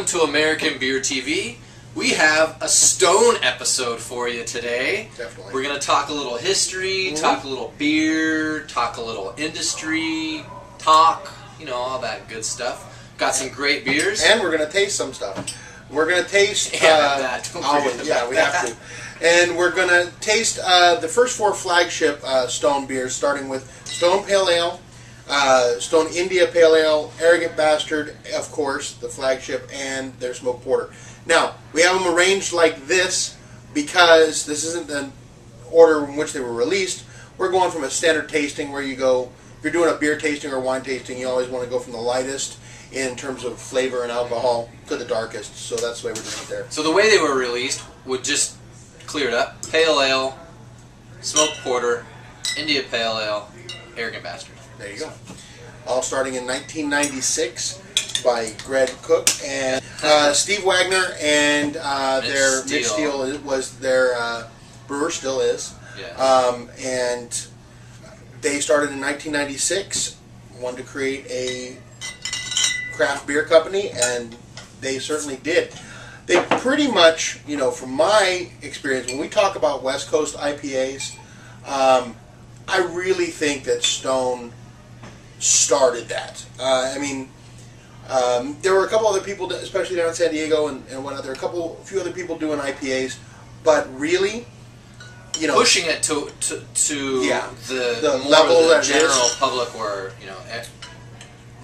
to American Beer TV. We have a Stone episode for you today. Definitely. We're going to talk a little history, talk a little beer, talk a little industry, all that good stuff. Got some great beers. And we're going to taste some stuff. We're going to taste... we have to. And we're going to taste the first 4 flagship Stone beers, starting with Stone Pale Ale, Stone India Pale Ale, Arrogant Bastard, of course, the flagship, and their smoked porter. Now, we have them arranged like this because this isn't the order in which they were released. We're going from a standard tasting where you go, if you're doing a beer tasting or wine tasting, you always want to go from the lightest in terms of flavor and alcohol to the darkest. So that's the way we're doing it there. So the way they were released would just clear it up. Pale Ale, smoked porter, India Pale Ale, Arrogant Bastard. There you go. All starting in 1996 by Greg Cook and Steve Wagner, and their Mitch Steele was their brewer, still is. Yeah. And they started in 1996, wanted to create a craft beer company, and they certainly did. They pretty much, from my experience, when we talk about West Coast IPAs, I really think that Stone started that. There were a couple other people, especially down in San Diego and whatnot. There were a few other people doing IPAs, but really, pushing it to the level that general public, where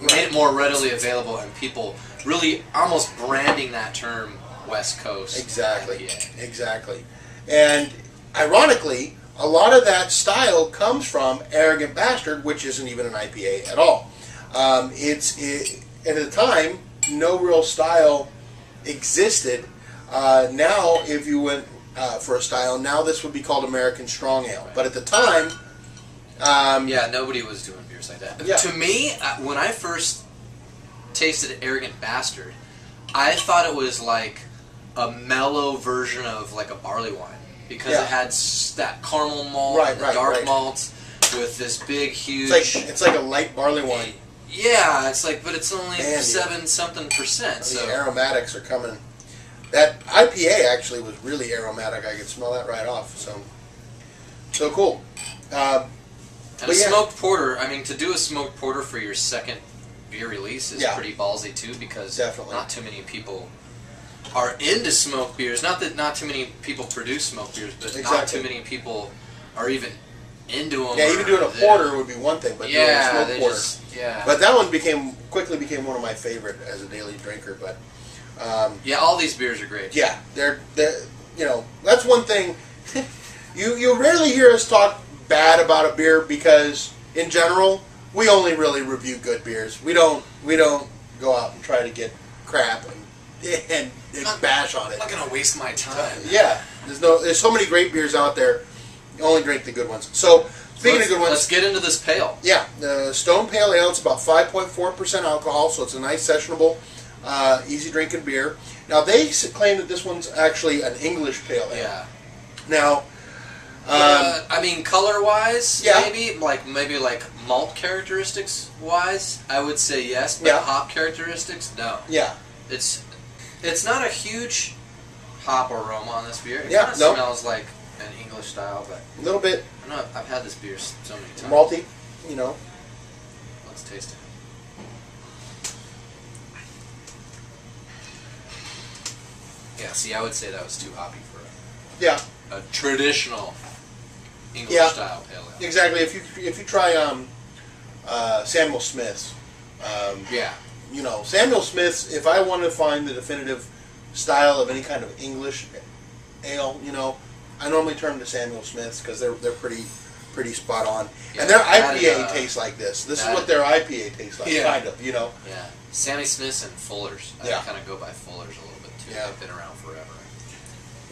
made it more readily available, and people really almost branding that term West Coast. Exactly. And ironically, a lot of that style comes from Arrogant Bastard, which isn't even an IPA at all. At the time, no real style existed. Now, if you went for a style, now this would be called American Strong Ale. Right. But at the time... nobody was doing beers like that. Yeah. To me, when I first tasted Arrogant Bastard, I thought it was like a mellow version of like a barley wine. Because it had that caramel malt, dark malt, with this big, huge... It's like a light barley wine. Yeah, but it's only 7-something%. The aromatics are coming. That IPA actually was really aromatic. I could smell that right off. So cool. And a smoked porter, to do a smoked porter for your second beer release is pretty ballsy too, because not too many people are into smoked beers. Not that not too many people produce smoked beers, but not too many people are even into them. Yeah, even doing a porter would be one thing, but doing a smoked porter. But that one quickly became one of my favorite as a daily drinker. But all these beers are great. Yeah, they're that's one thing. You rarely hear us talk bad about a beer because in general we only really review good beers. We don't go out and try to get crap and bash on it. I'm not gonna waste my time. There's so many great beers out there. You only drink the good ones. So speaking of good ones, let's get into this pale. Yeah, the Stone Pale Ale. It's about 5.4% alcohol, so it's a nice sessionable, easy drinking beer. Now they claim that this one's actually an English pale ale. Yeah. Now, color wise, maybe like malt characteristics wise, I would say yes, but hop characteristics, no. Yeah. It's not a huge hop aroma on this beer. It kind of smells like an English style, but a little bit. I don't know. I've had this beer so many times. Malty, Let's taste it. Yeah. See, I would say that was too hoppy for a traditional English style pale ale. Exactly. If you try Samuel Smith's, Samuel Smith's, if I want to find the definitive style of any kind of English ale, I normally turn to Samuel Smith's because they're pretty spot on. And their IPA tastes like this. This is what their IPA tastes like, kind of, Yeah. Sammy Smith's and Fuller's. I kind of go by Fuller's a little bit too. They've been around forever.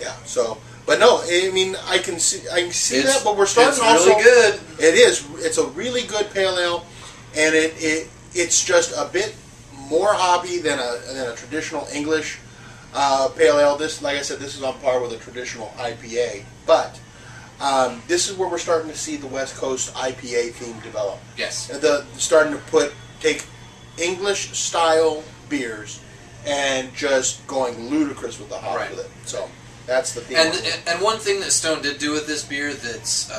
Yeah. So, but no, I can see that. But we're starting it's also. Really good. It is. It's a really good pale ale, and it's just a bit more hoppy than a traditional English pale ale. This, like I said, this is on par with a traditional IPA. But this is where we're starting to see the West Coast IPA theme develop. Yes. Starting to take English style beers and just going ludicrous with the hops with it. So that's the theme. And one thing that Stone did do with this beer that's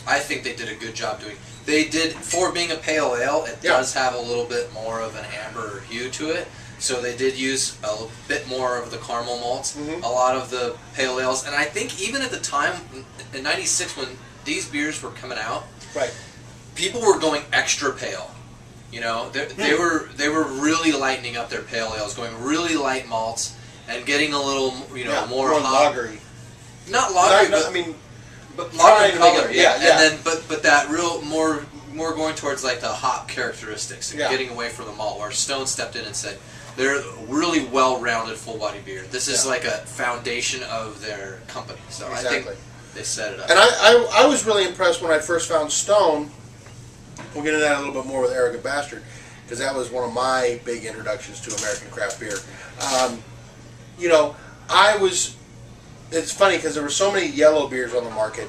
I think they did a good job doing. They did, for being a pale ale, it does have a little bit more of an amber hue to it. So they did use a bit more of the caramel malts, a lot of the pale ales. And I think even at the time, in '96, when these beers were coming out, people were going extra pale. You know, they were really lightening up their pale ales, going really light malts, and getting a little, you know, more lagery. Not lagery, but I mean, but lager color. Yeah. And then, but that real more going towards like the hop characteristics, and getting away from the malt. Where Stone stepped in and said, they're really well-rounded, full-body beer. This is like a foundation of their company. So I think they set it up. And I was really impressed when I first found Stone. We'll get into that a little bit more with Arrogant Bastard, because that was one of my big introductions to American craft beer. You know, it's funny because there were so many yellow beers on the market.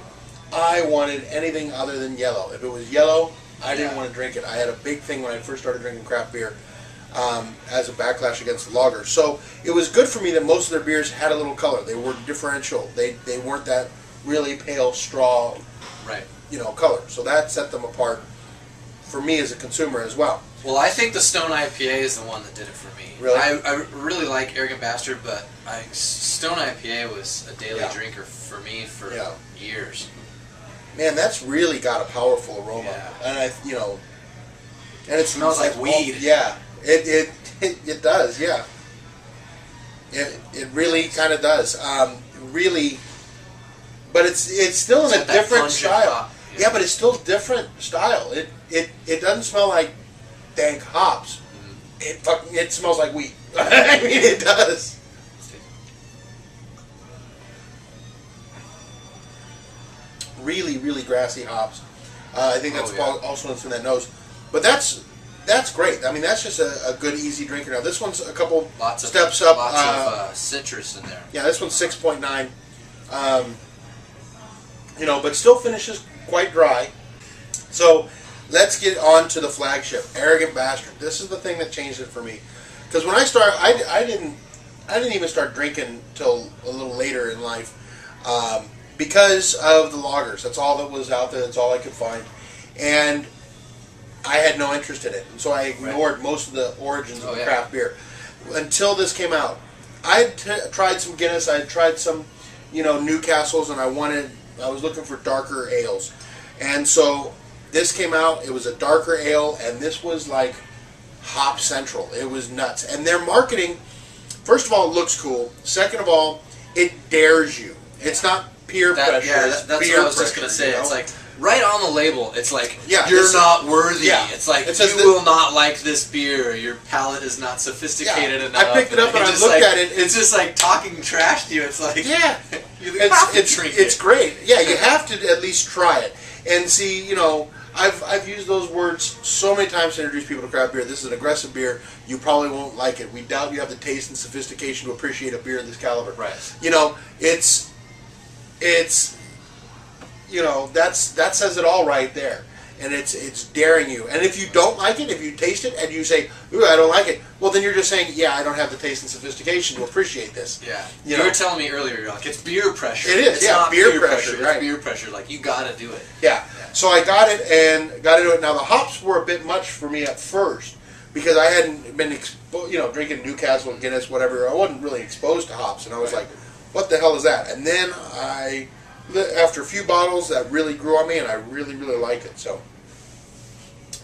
I wanted anything other than yellow. If it was yellow, I didn't want to drink it. I had a big thing when I first started drinking craft beer as a backlash against the lager. So it was good for me that most of their beers had a little color. They were differential. They weren't that really pale straw, you know, color. So that set them apart for me as a consumer as well. Well, I think the Stone IPA is the one that did it for me. Really? I really like Arrogant Bastard, but Stone IPA was a daily drinker for me for years. Man, that's really got a powerful aroma, and and it smells like weed. It does. Yeah, it really kind of does. Really, but it's still in a different style. Yeah, but it's still different style. It doesn't smell like dank hops. It smells like weed. I mean, it does. Really, really grassy hops. I think that's also what's in that nose. But that's great. I mean, that's just a good, easy drinker. Now, this one's a couple steps up. Lots of citrus in there. Yeah, this one's 6.9. You know, but still finishes quite dry. So let's get on to the Flagship, Arrogant Bastard. This is the thing that changed it for me. Because when I started, I didn't even start drinking till a little later in life. Because of the lagers. That's all that was out there. That's all I could find. And I had no interest in it. And so I ignored most of the origins of craft beer. Until this came out. I had tried some Guinness. I had tried some, Newcastles. And I was looking for darker ales. And so this came out. It was a darker ale. And this was like Hop Central. It was nuts. And their marketing, first of all, it looks cool. Second of all, it dares you. It's not peer pressure. Yeah, that's what I was just going to say. It's like, right on the label, it's like, you're not worthy. Yeah. It's like, you will not like this beer. Your palate is not sophisticated enough. I picked it up and I looked at it. It's just like talking trash to you. It's like, it's great. Yeah, you have to at least try it. And see, I've used those words so many times to introduce people to craft beer. This is an aggressive beer. You probably won't like it. We doubt you have the taste and sophistication to appreciate a beer of this caliber. Right. That says it all right there. And it's daring you. And if you don't like it, if you taste it and you say, ooh, I don't like it, well, then you're just saying, yeah, I don't have the taste and sophistication to appreciate this. Yeah. You were telling me earlier, you're like, it's beer pressure. It is, it's not beer pressure. Right. It's beer pressure. Like, you got to do it. Yeah. So I got it and got into it. Now, the hops were a bit much for me at first because I hadn't been drinking Newcastle and Guinness, whatever. I wasn't really exposed to hops. And I was like, what the hell is that? And then after a few bottles, that really grew on me, and I really, really liked it. So,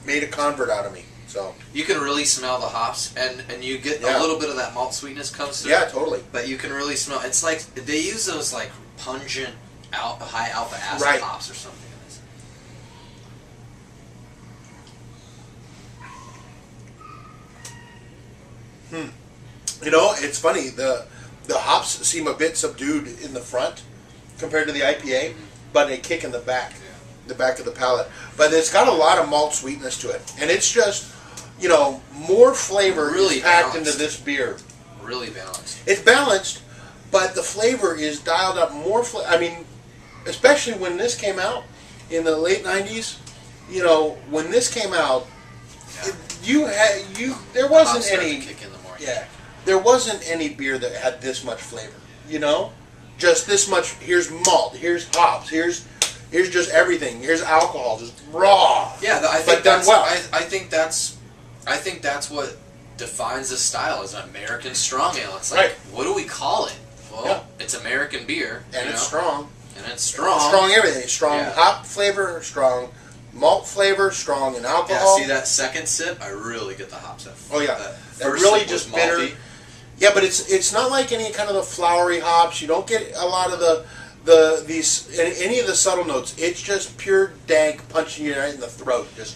made a convert out of me. So you can really smell the hops, and you get a little bit of that malt sweetness comes through. Yeah, totally. But you can really smell. It's like they use those like pungent, high alpha acid hops or something. It's funny. The hops seem a bit subdued in the front compared to the IPA, but they kick in the back, the back of the palate. But it's got a lot of malt sweetness to it, and it's just, more flavor really is packed into this beer. Really balanced. It's balanced, but the flavor is dialed up more. Especially when this came out in the late '90s. When this came out, there wasn't any. Kick in the morning. Yeah. there wasn't any beer that had this much flavor. You know, just this much. Here's malt. Here's hops. Here's just everything. Here's alcohol, just raw. Yeah, I think that's well. I think that's what defines the style as an American strong ale. It's like, what do we call it? Well, it's American beer, and it's strong. And it's strong. Strong everything. Strong hop flavor, strong malt flavor, strong in alcohol. Yeah, see that second sip? I really get the hops. Oh yeah, that really just bitter. Yeah, but it's not like any kind of the flowery hops. You don't get a lot of any of the subtle notes. It's just pure dank punching you right in the throat. Just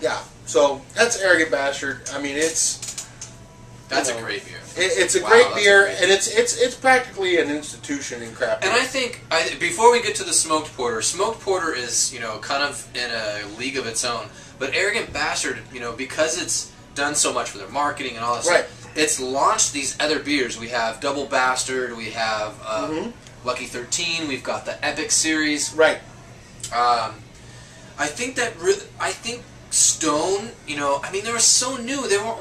yeah. So that's Arrogant Bastard. I mean, that's a great beer. It's a great beer, and it's practically an institution in craft beer. And I think before we get to the smoked porter is kind of in a league of its own. But Arrogant Bastard, because it's done so much for their marketing and all this stuff, it's launched these other beers. We have Double Bastard, we have Lucky 13, we've got the Epic series. Right. I think Stone, I mean, they were so new. They were,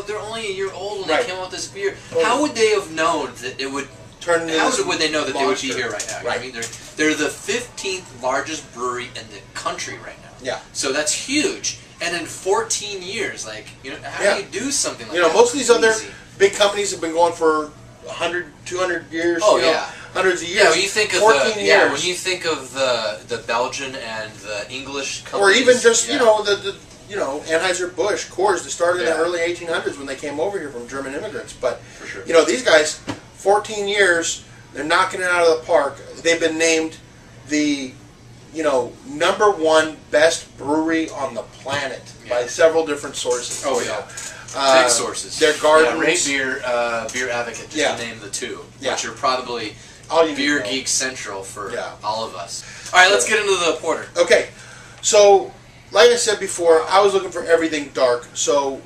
they're only a year old when they came out with this beer. How would they have known that it would turn? How would they know that they would be here right now? Right. I mean, they're the 15th largest brewery in the country right now. Yeah. So that's huge. And in 14 years, how do you do something like that? Most of these other big companies have been going for 100, 200 years. Oh, yeah. Hundreds of years. Yeah, when you think of 14 years. when you think of the Belgian and the English companies, or even just Anheuser-Busch, Coors, they started in the early 1800s when they came over here from German immigrants. But for sure. These guys, 14 years, they're knocking it out of the park. They've been named the #1 best brewery on the planet by several different sources. Oh yeah. Big sources. Their gardens. Yeah, Rate Beer Advocate, just to name the two, which are probably Beer Geek Central for all of us. All right, let's get into the porter. Okay, so like I said before, I was looking for everything dark. So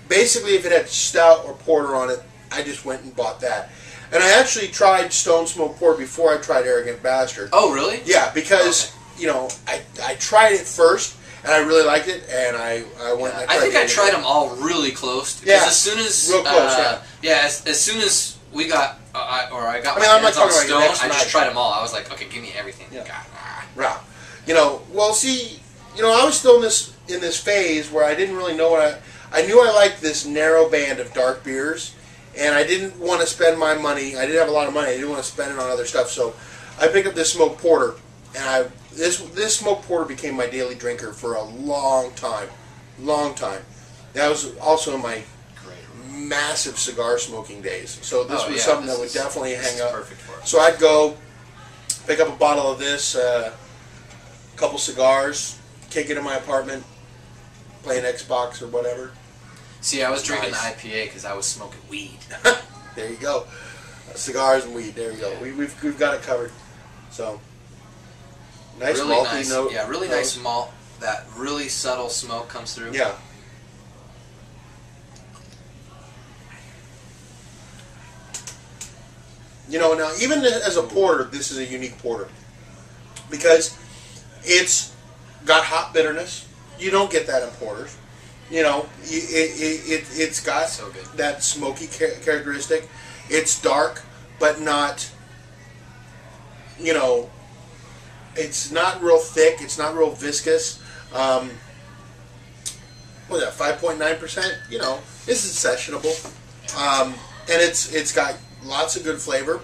basically, if it had stout or porter on it, I just went and bought that. And I actually tried Stone Smoke Porter before I tried Arrogant Bastard. Oh, really? Yeah, because I tried it first. And I really liked it, and I went. I think I tried them all really close. Because as soon as real close, as soon as we got I got my I'm hands not on Stone, like I just tried them all. I was like, okay, give me everything. Yeah. God, Well, see, I was still in this phase where I didn't really know what I knew. I liked this narrow band of dark beers, and I didn't want to spend my money. I didn't have a lot of money. I didn't want to spend it on other stuff, so I picked up this smoked porter, and This smoked porter became my daily drinker for a long time. That was also in my massive cigar smoking days. So this was something that would definitely hang up. Perfect for it. So I'd go pick up a bottle of this, a couple cigars, kick it in my apartment, playing Xbox or whatever. See, I was drinking the IPA because I was smoking weed. There you go. Cigars and weed. There you go. We've got it covered. So. Nice really malty nice. note. Yeah, really nice malt. That really subtle smoke comes through. Yeah. Now even as a porter, this is a unique porter because it's got hop bitterness. You don't get that in porters. It's got that smoky characteristic. It's dark, but not. It's not real thick. It's not real viscous. What is that? 5.9%. This is sessionable, and it's got lots of good flavor.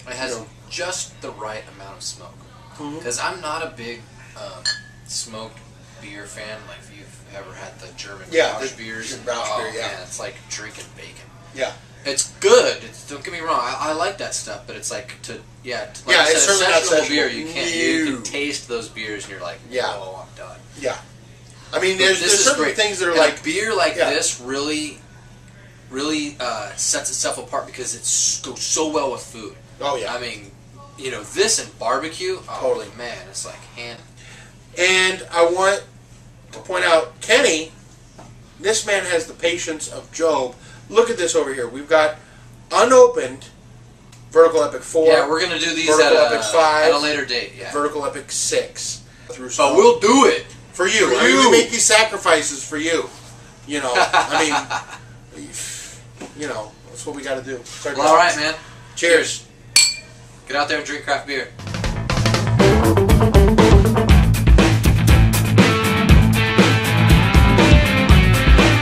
It has just the right amount of smoke. Because I'm not a big smoked beer fan. Like if you've ever had the German Rauch beers, man, it's like drinking bacon. Yeah. It's good. Don't get me wrong. I like that stuff, but it's like it's certainly not sessionable beer. You can taste those beers, and you're like, oh, I'm done. Yeah. I mean, there's certain things that are like beer like this really sets itself apart because it goes so well with food. Oh yeah. I mean, this and barbecue. Totally, man. It's like hand. And I want to point out, Kenny. This man has the patience of Job. Look at this over here. We've got unopened Vertical Epic 4. Yeah, we're going to do these at a later date. Yeah. Vertical Epic 6. But we'll do it. For you. We make these sacrifices for you. I mean, you know, that's what we got to do. Well, all right, man. Cheers. Get out there and drink craft beer.